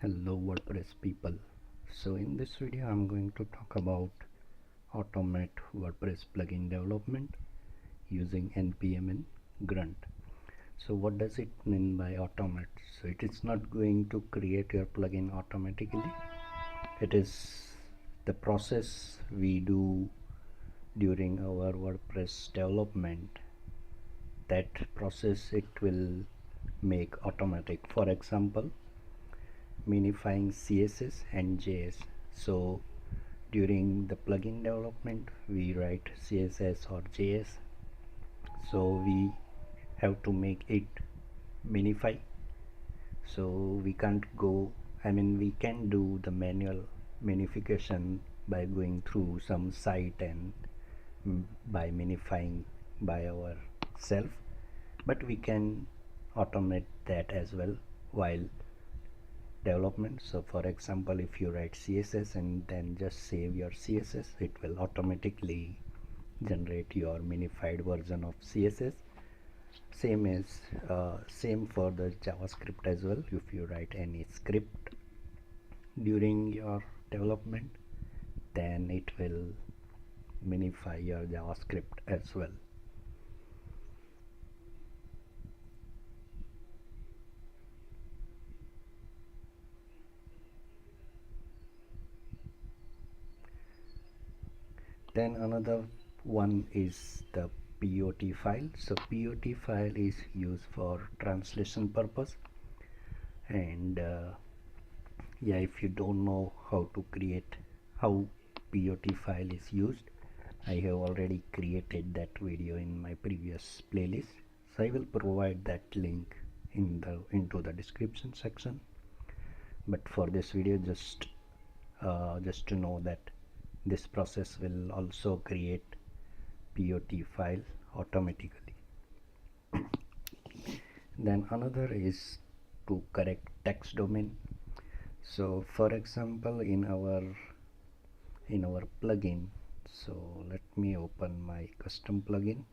Hello WordPress people. So in this video I'm going to talk about automate WordPress plugin development using npm and Grunt. So what does it mean by automate? So it is not going to create your plugin automatically. It is the process we do during our WordPress development. That process it will make automatic. For example, minifying CSS and JS. So during the plugin development we write CSS or JS, so we have to make it minify. So we can't go, we can do the manual minification by going through some site and by minifying by ourselves, but we can automate that as well while development. So for example, if you write CSS and then just save your CSS, it will automatically generate your minified version of CSS. Same for the JavaScript as well. If you write any script during your development, then it will minify your JavaScript as well. Then another one is the POT file. So POT file is used for translation purpose, and yeah, if you don't know how POT file is used, I have already created that video in my previous playlist, so I will provide that link into the description section. But for this video, just to know that this process will also create POT file automatically. Then another is to correct text domain. So for example, in our plugin, so let me open my custom plugin.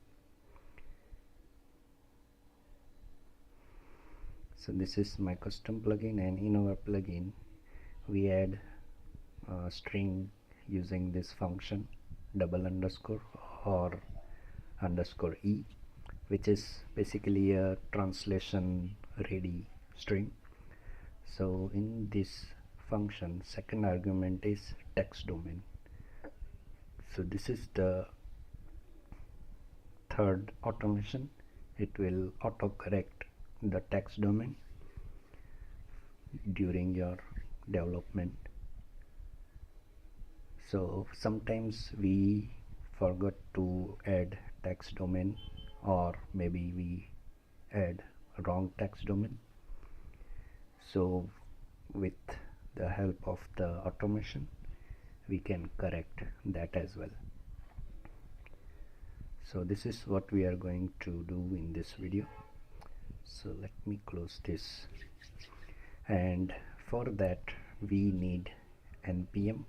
So this is my custom plugin, and in our plugin we add a string using this function double underscore or underscore e, which is basically a translation ready string. So in this function, second argument is text domain. So this is the third automation. It will auto correct the text domain during your development. So sometimes we forgot to add text domain, or maybe we add wrong text domain. So with the help of the automation, we can correct that as well. So this is what we are going to do in this video. So let me close this, and for that we need npm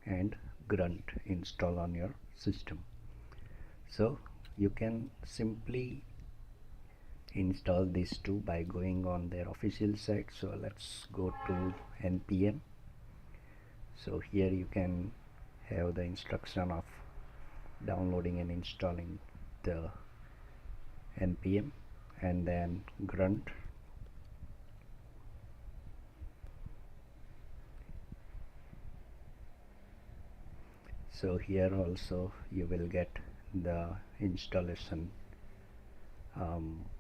and Grunt install on your system. So you can simply install these two by going on their official site. So let's go to npm. So here you can have the instruction of downloading and installing the npm, and then Grunt. So here also you will get the installation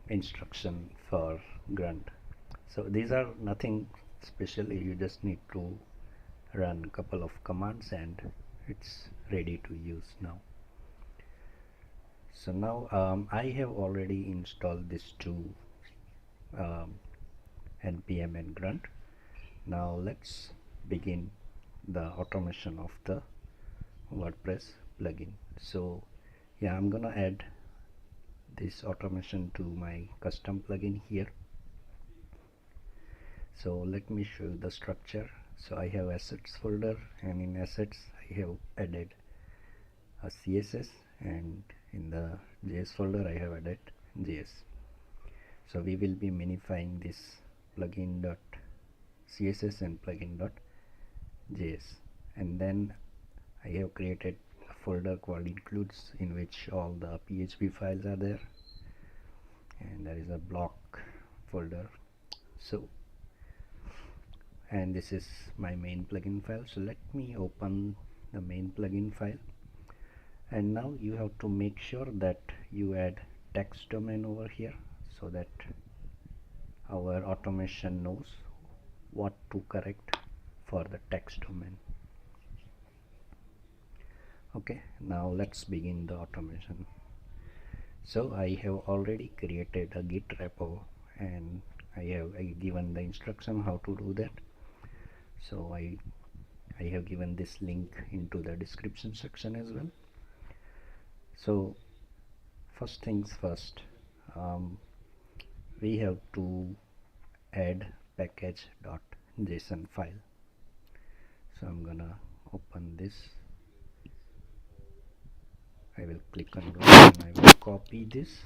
instruction for Grunt. So these are nothing special. You just need to run a couple of commands and it's ready to use now. So now I have already installed these two npm and Grunt. Now let's begin the automation of the WordPress plugin. So yeah, I'm gonna add this automation to my custom plugin here. So let me show you the structure. So I have assets folder, and in assets I have added a CSS, and in the JS folder I have added JS. So we will be minifying this plugin.css CSS and plugin.js, and then I have created a folder called includes, in which all the PHP files are there, and there is a block folder. So, and this is my main plugin file. So let me open the main plugin file, and now you have to make sure that you add text domain over here so that our automation knows what to correct for the text domain. Okay, now let's begin the automation. So I have already created a Git repo, and I have given the instruction how to do that. So I have given this link into the description section as well. So first things first, we have to add package.json file. So I'm gonna open this. I will click on Run and I will copy this,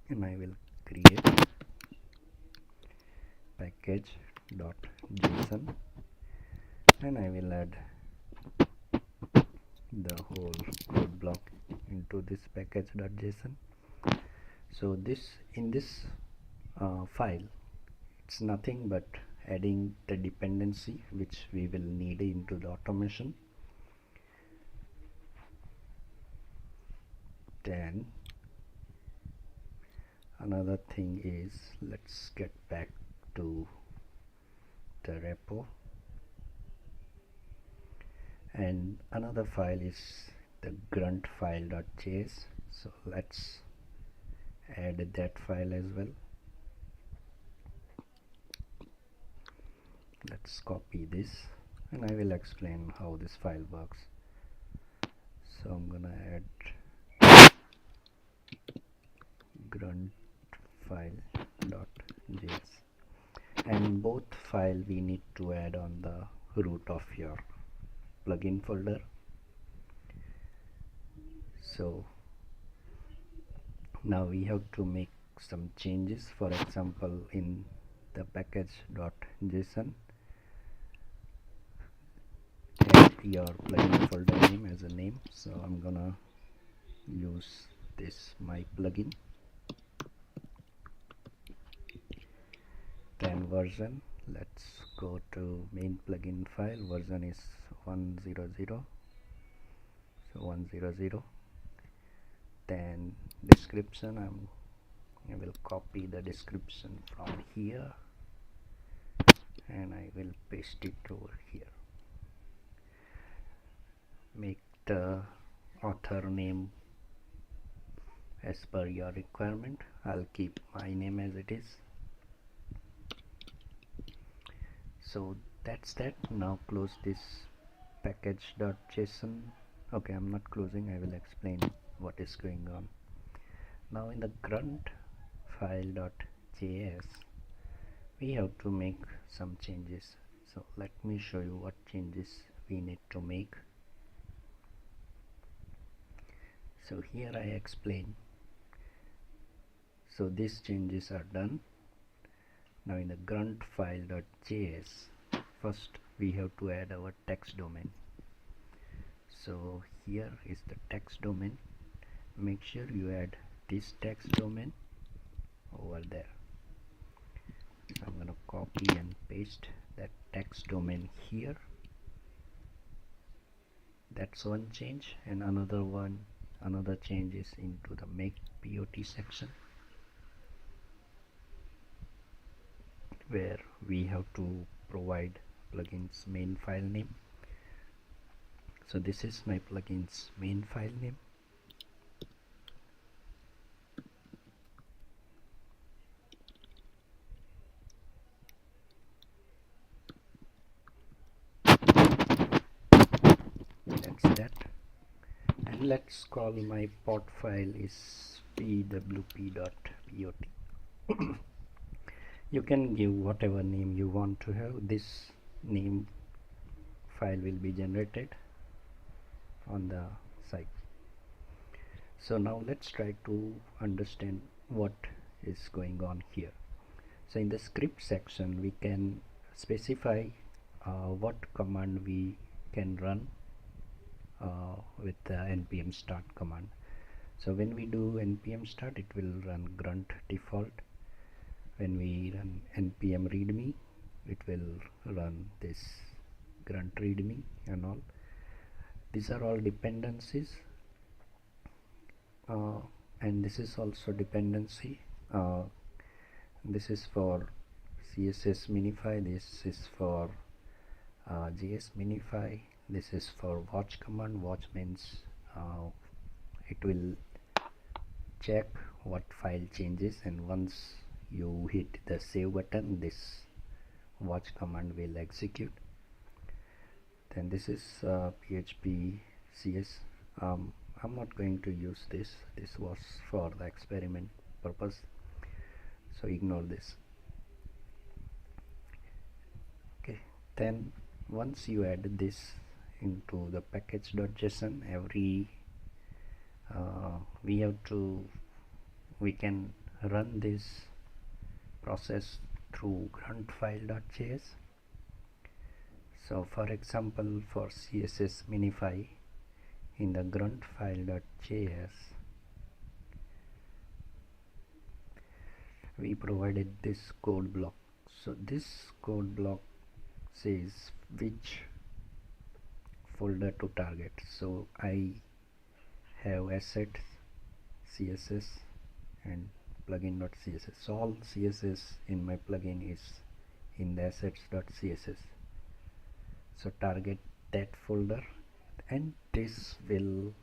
and I will create package.json, and I will add the whole code block into this package.json. So in this file, it's nothing but adding the dependency which we will need into the automation. Then another thing is, let's get back to the repo, and another file is the grunt file.js. So let's add that file as well. Let's copy this, and I will explain how this file works. So I'm gonna add grunt file.js, and both file we need to add on the root of your plugin folder. So now we have to make some changes. For example, in the package.json, add your plugin folder name as a name. So I'm gonna use this my plugin. Then version, let's go to main plugin file. Version is 100, so 100. Then description, I will copy the description from here and I will paste it over here. Make the author name as per your requirement. I'll keep my name as it is. So that's that. Now close this package.json. Okay, I'm not closing, I will explain what is going on. Now in the grunt file.js, we have to make some changes. So let me show you what changes we need to make. So here I explain. So these changes are done. Now in the grunt file.js, first we have to add our text domain. So here is the text domain. Make sure you add this text domain over there. So I'm going to copy and paste that text domain here. That's one change, and another change is into the make POT section, where we have to provide plugin's main file name. So this is my plugin's main file name. That's that. And let's call my pot file is pwp.pot. You can give whatever name you want to have. This name file will be generated on the site. So now let's try to understand what is going on here. So in the script section we can specify what command we can run with the npm start command. So when we do npm start, it will run grunt default. When we run npm readme, it will run this grunt readme and all. These are all dependencies, and this is also dependency. This is for CSS Minify, this is for JS Minify, this is for watch command. Watch means it will check what file changes, and once you hit the save button, this watch command will execute. Then this is PHP CS. I'm not going to use this. This was for the experiment purpose, so ignore this. Okay, then once you add this into the package.json, we can run this process through grunt file.js. So for example, for CSS Minify, in the grunt file.js we provided this code block. So this code block says which folder to target. So I have assets CSS and plugin.css. So all CSS in my plugin is in the assets.css. So target that folder, and this will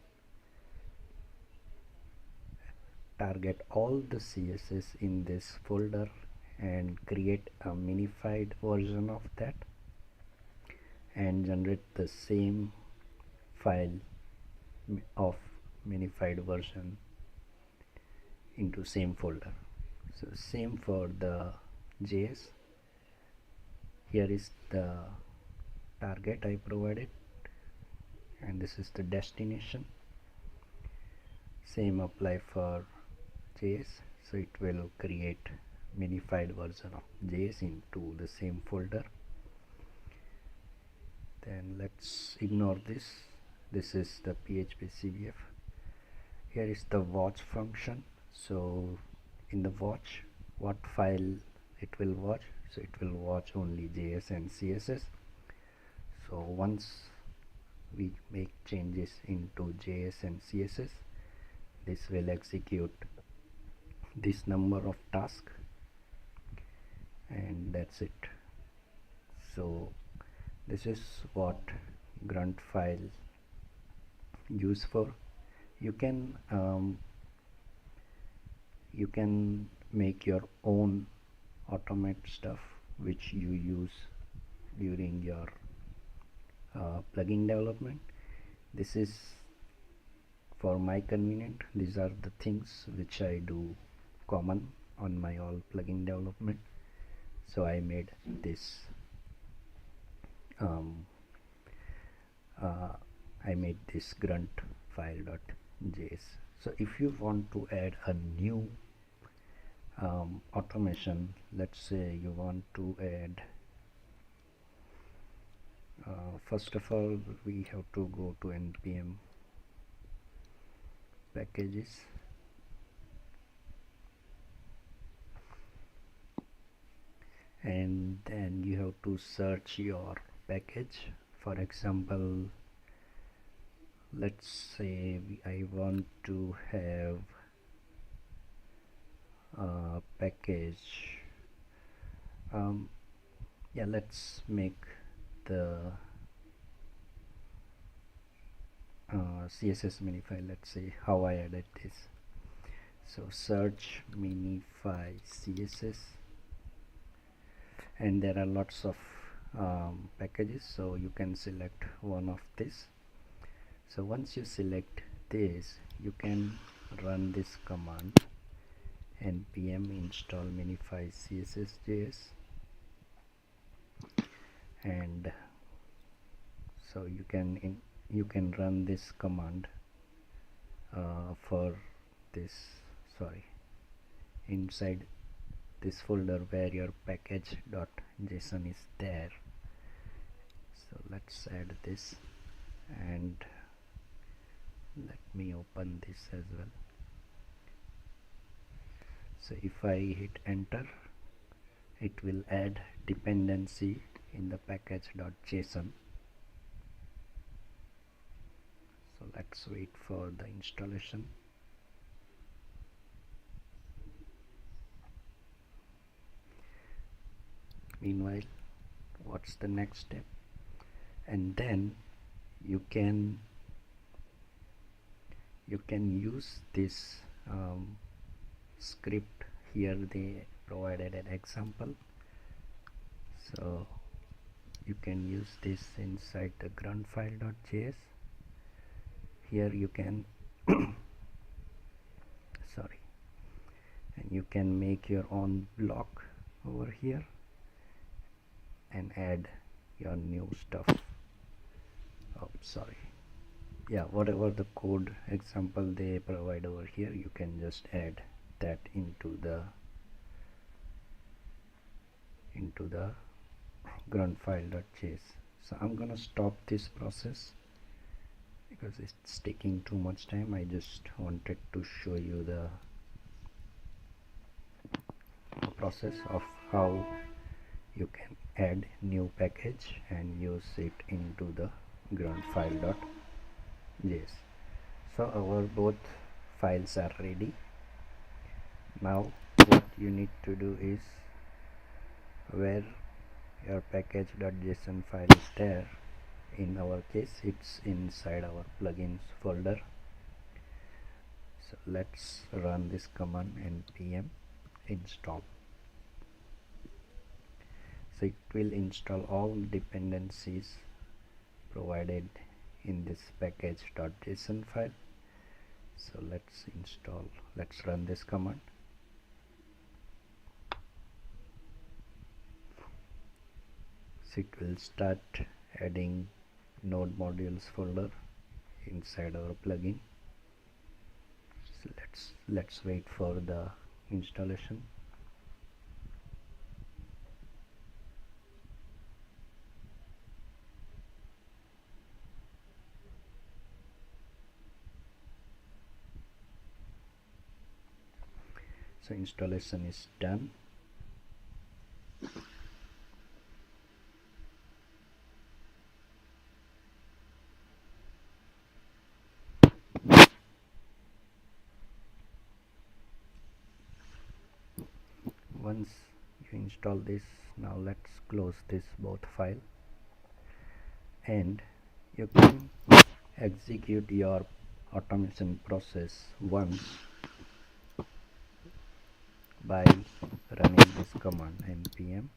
target all the CSS in this folder and create a minified version of that and generate the same file of minified version into same folder. So same for the JS. Here is the target I provided, and this is the destination. Same apply for JS, so it will create minified version of JS into the same folder. Then let's ignore this. This is the PHP CVF. Here is the watch function. So in the watch, what file it will watch? So it will watch only JS and CSS. So once we make changes into JS and CSS, this will execute this number of tasks, and that's it. So this is what grunt file used for. You can make your own automate stuff which you use during your plugin development. This is for my convenient. These are the things which I do common on my all plugin development. So I made this grunt file.js. So if you want to add a new automation, let's say you want to add first of all we have to go to npm packages, and then you have to search your package. For example, let's say I want to have a package, yeah, let's make the CSS Minify. Let's see how I added this. So search Minify CSS, and there are lots of packages, so you can select one of this. So once you select this, you can run this command npm install Minify CSS JS, and so you can run this command for this, sorry, inside this folder where your package.json is there. So let's add this, and let me open this as well. So if I hit enter, it will add dependency in the package.json. So let's wait for the installation. Meanwhile, what's the next step? And then you can use this script. Here they provided an example, so you can use this inside the grunt file.js. Here you can sorry, and you can make your own block over here and add your new stuff. Oh, sorry. Yeah, whatever the code example they provide over here, you can just add that into the grunt file.js. So I'm gonna stop this process because it's taking too much time. I just wanted to show you the process of how you can add new package and use it into the grunt file.js. So our both files are ready. Now what you need to do is, where your package.json file is there, in our case it's inside our plugins folder. So let's run this command npm install. So it will install all dependencies provided in this package.json file. So let's run this command. So it will start adding node modules folder inside our plugin. So let's wait for the installation. So installation is done. Once you install this, now let's close this both file, and you can execute your automation process once by running this command npm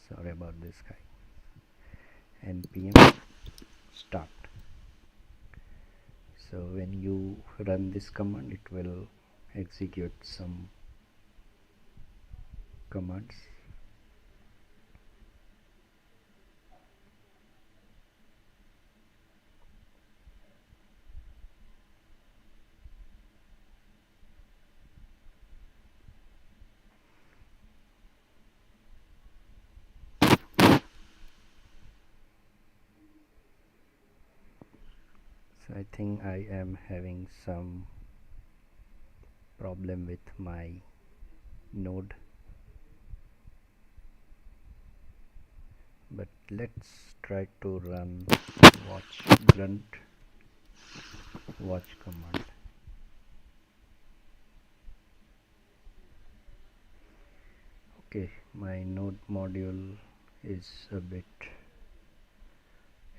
sorry about this guy npm start. So when you run this command, it will execute some commands. So I think I am having some problem with my node, but let's try to run grunt watch command. Okay, my node module is a bit,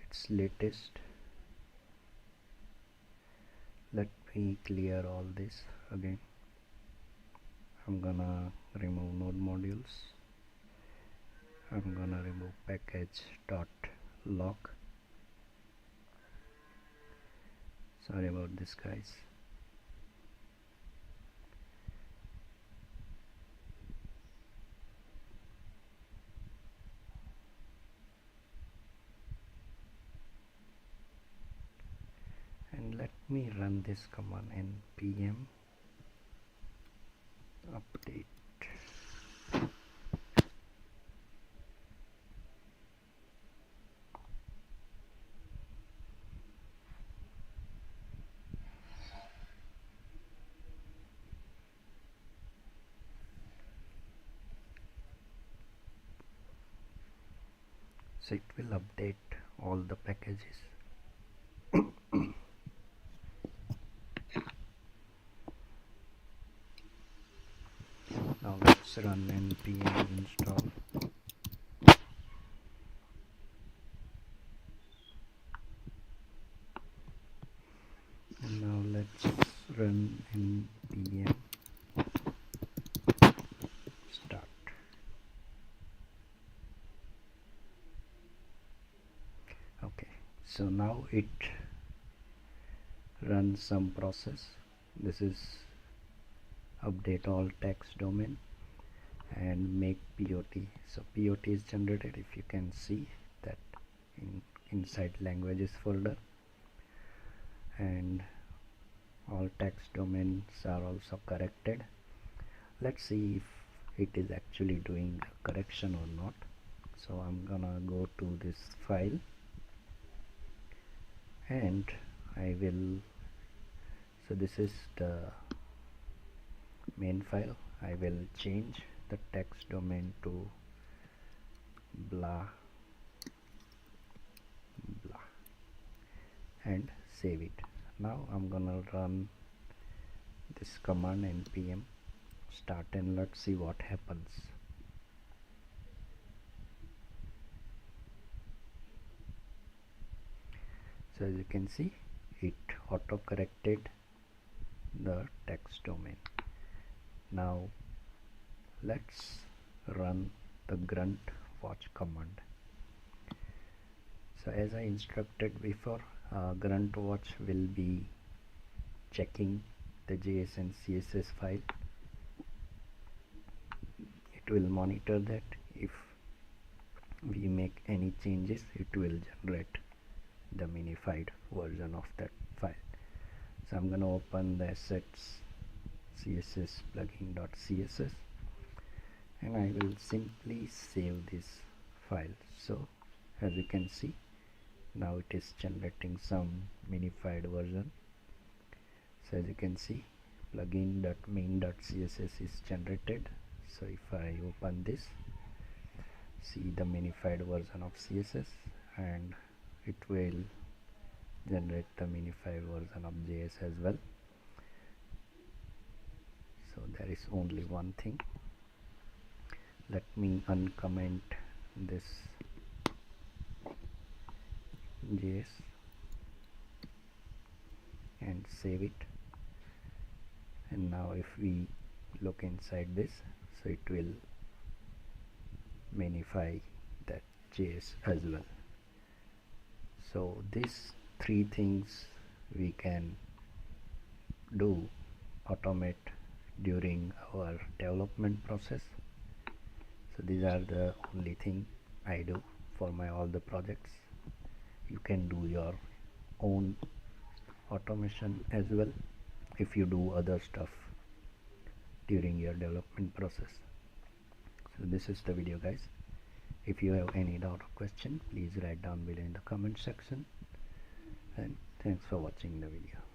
it's latest. Let me clear all this again. I'm gonna remove node modules. I'm gonna remove package.log. Sorry about this, guys. And let me run this command npm update. So it will update all the packages. Now let's run npm install. And now let's run npm start. Okay, so now it runs some process. This is update all text domain and make POT. So POT is generated, if you can see that inside languages folder, and all text domains are also corrected. Let's see if it is actually doing a correction or not. So I'm gonna go to this file and I will, so this is the main file. I will change the text domain to blah blah and save it. Now I'm gonna run this command npm start and let's see what happens. So as you can see, it auto corrected the text domain. Now let's run the grunt watch command. So as I instructed before, grunt watch will be checking the JS and CSS file. It will monitor that. If we make any changes, it will generate the minified version of that file. So I'm going to open the assets css plugin.css and I will simply save this file. So as you can see, now it is generating some minified version. So as you can see, plugin.main.css is generated. So if I open this, see the minified version of CSS, and it will generate the minified version of JS as well. So there is only one thing. Let me uncomment this JS and save it. And now if we look inside this, so it will minify that JS as well. So these three things we can do, automate during our development process. So these are the only thing I do for my all the projects. You can do your own automation as well if you do other stuff during your development process. So this is the video, guys. If you have any doubt or question, please write down below in the comment section, and thanks for watching the video.